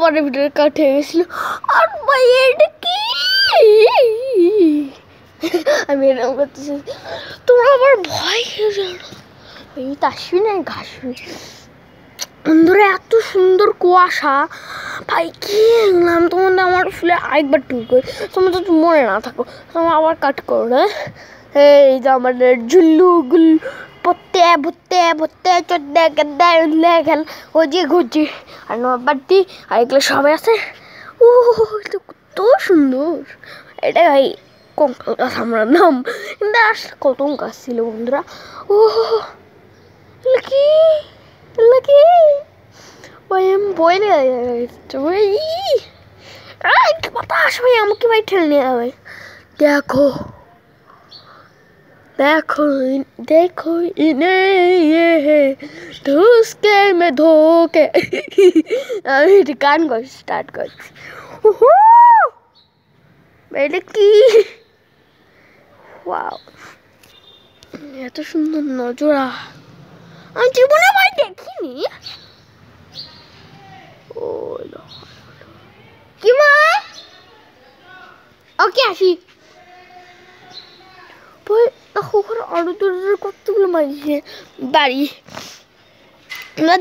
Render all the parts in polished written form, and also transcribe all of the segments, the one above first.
পরে video cut হয়ে গেছিল। আর ভাই এটা কি আমি এরকম করতেছি, তোমরা আবার ভয় খেয়ে যাও এই তাসবি না ঘাসবি। বন্ধুরা এত সুন্দর কুয়াশা ভাই কি দেখলাম। তোমাদের আমার ফুলে আরেকবার টুর করি, তোমরা যদি মনে না থাকো তোমরা আবার কাট করো না। এই যে আমাদের জুল্লু গুল পত্তে ভুত্তে ভুত্তে চোদ্দে গদ্দে উল্লে খেল ও যে ঘুরছি আর বাড়তি আর এগুলো সবাই আছে। ও এটা কত সুন্দর। এটা ভাই কঙ্কাল গাছ আমার নাম, কিন্তু আসলে কত গাছ ছিল বন্ধুরা। ও কি কি ভাই আমি বই ভাই বাতাস ভাই আমাকে ভাই ঠেলে নিয়ে যাবে। দেখো देखो देखो इन्हें धुसके में धोके আমি গান গাই স্টার্ট করছি। এটা কি ওয়াও এত সুন্দর নজরা আমি জীবনে ভাই দেখিনি। ও কি মা ওকে আসি ওখানে আরো দূর কতগুলো মারিছে বাড়ি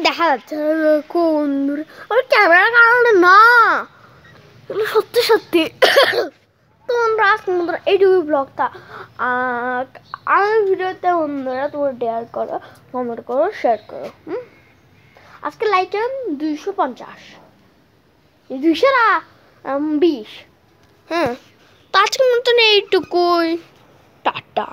দেখা যাচ্ছে কোন দূরে ওই ক্যামেরার কারণে না, সত্যি সত্যি। তো বন্ধুরা বন্ধুরা এইটুকু ব্লগটা আমার ভিডিওতে বন্ধুরা তোমরা শেয়ার করো, কমেন্ট করো, শেয়ার করো। আজকে লাইক 250 200 না 20। তো আজকের মতন এইটুকুই, টাটা।